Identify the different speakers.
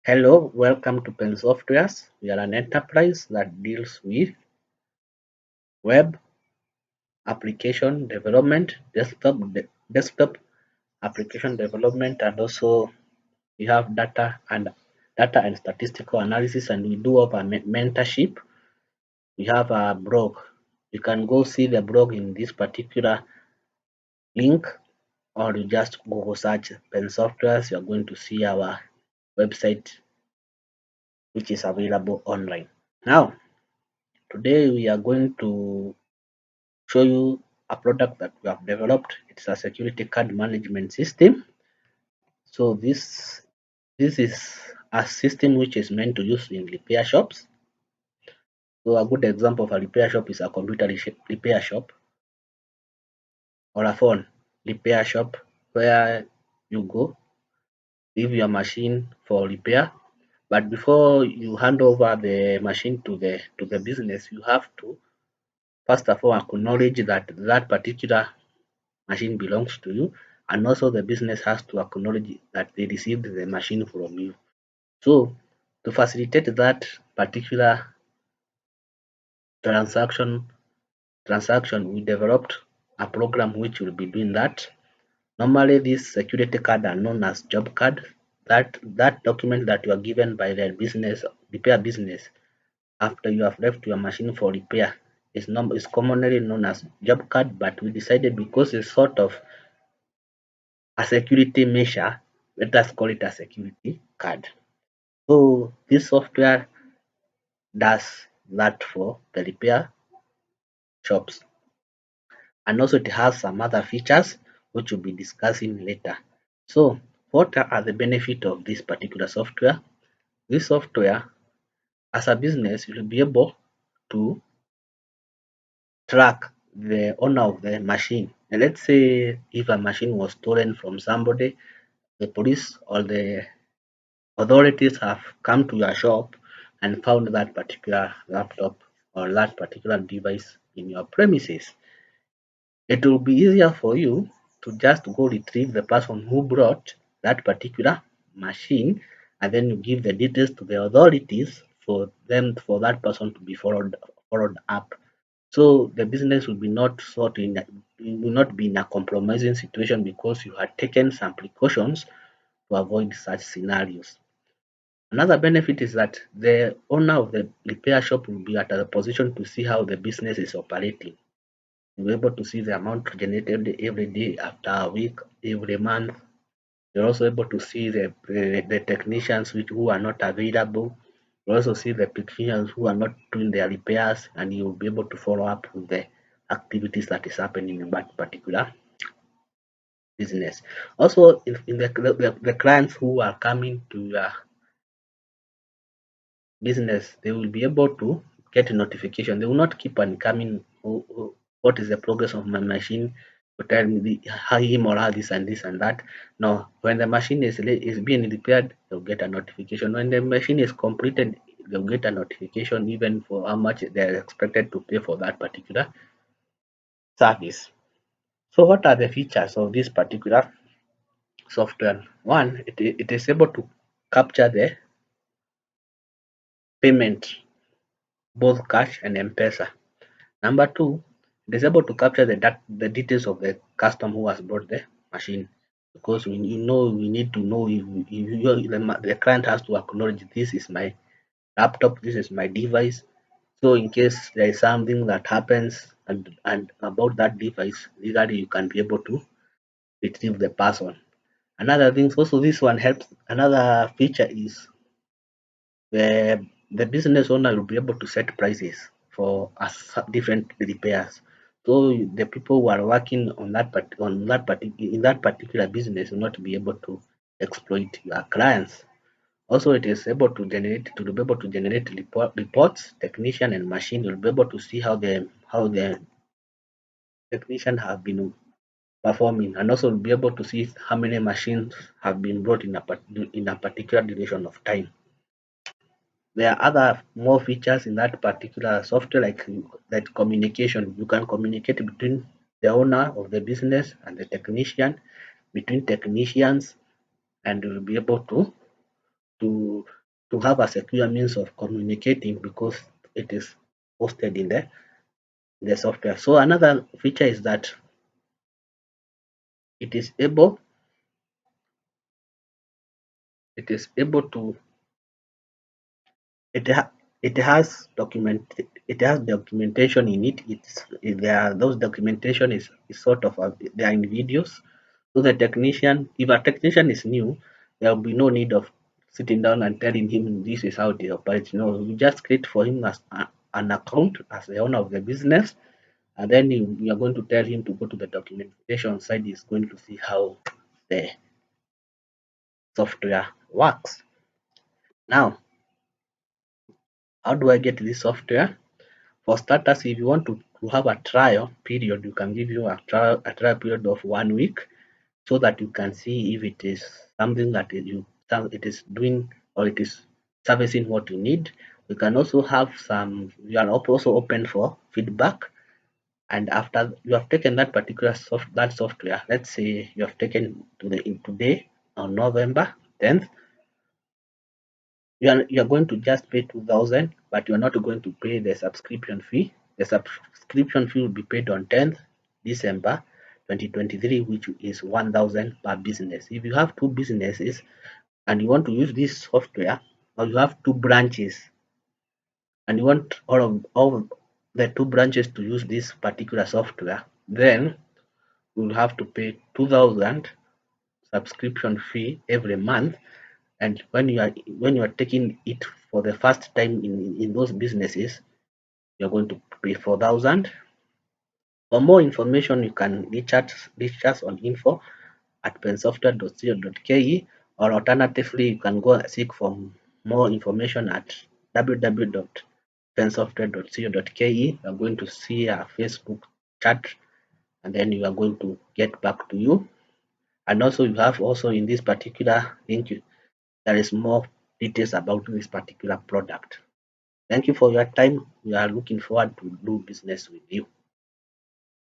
Speaker 1: Hello, welcome to Pen Softwares. We are an enterprise that deals with web application development, desktop application development, and also we have data and statistical analysis, and we do have a mentorship. We have a blog. You can go see the blog in this particular link, or you just Google search Pen Softwares. You are going to see our website, which is available online. Now, today we are going to show you a product that we have developed. It's a security card management system. So this is a system which is meant to use in repair shops. So a good example of a repair shop is a computer repair shop or a phone repair shop where you go, leave your machine for repair. But before you hand over the machine to the business, you have to first of all acknowledge that that particular machine belongs to you, and also the business has to acknowledge that they received the machine from you. So to facilitate that particular transaction transaction, we developed a program which will be doing that. Normally these security cards are known as job card. That document that you are given by the business repair business after you have left your machine for repair is commonly known as job card, but we decided because it's sort of a security measure, let us call it a security card. So this software does that for the repair shops, and also it has some other features which we'll be discussing later. So what are the benefits of this particular software? This software, as a business, will be able to track the owner of the machine. And let's say if a machine was stolen from somebody, the police or the authorities have come to your shop and found that particular laptop or that particular device in your premises. It will be easier for you to just go retrieve the person who brought that particular machine, and then you give the details to the authorities for that person to be followed up. So the business will be not sort in will not be in a compromising situation because you had taken some precautions to avoid such scenarios. Another benefit is that the owner of the repair shop will be at a position to see how the business is operating. You'll be able to see the amount generated every day, after a week, every month. You're also able to see the technicians who are not available. You also see the technicians who are not doing their repairs, and you'll be able to follow up with the activities that is happening in that particular business. Also, if in the clients who are coming to your business, they will be able to get a notification. They will not keep on coming. What is the progress of my machine? To tell me how him or her this and this and that. No, when the machine is being repaired, they'll get a notification. When the machine is completed, they'll get a notification even for how much they're expected to pay for that particular service. So, what are the features of this particular software? One, it is able to capture the payment, both cash and M-Pesa. Number two, it is able to capture the details of the customer who has bought the machine, because we need to know if the client has to acknowledge this is my laptop, this is my device. So in case there is something that happens and about that device, legally you can be able to retrieve the person. Another thing, also this one helps. Another feature is the business owner will be able to set prices for different repairs. So the people who are working in that particular business will not be able to exploit your clients. Also, it is able to be able to generate reports. Technician and machine will be able to see how the technician have been performing, and also will be able to see how many machines have been brought in a particular duration of time. There are other more features in that particular software, like that communication. You can communicate between the owner of the business and the technician, between technicians, and you'll be able to to have a secure means of communicating because it is hosted in the software. So another feature is that it is able it is able to it ha- it has documentation in it. There are those documentation is sort of they are in videos. So the technician, if a technician is new, there will be no need of sitting down and telling him this is how they operate. No, you just create for him an account as the owner of the business, and then you are going to tell him to go to the documentation side. He's going to see how the software works. Now, how do I get this software? For starters, if you want to have a trial period, you can give you a trial period of 1 week so that you can see if it is something that it is doing or it is servicing what you need. We can also have some, you are also open for feedback. And after you have taken that particular software, let's say you have taken today on November 10th, you are going to just pay 2,000, but you are not going to pay the subscription fee. The subscription fee will be paid on 10th December 2023, which is 1,000 per business. If you have two businesses and you want to use this software, or you have two branches and you want all the two branches to use this particular software, then you will have to pay 2,000 subscription fee every month. And when you are taking it for the first time in those businesses, you're going to pay 4,000. For more information, you can reach us on info@pensoftware.co.ke, or alternatively, you can go seek for more information at www.pensoftware.co.ke. You're going to see our Facebook chat, and then you are going to get back to you. And also, you have also in this particular link, there is more details about this particular product. Thank you for your time. We are looking forward to do business with you.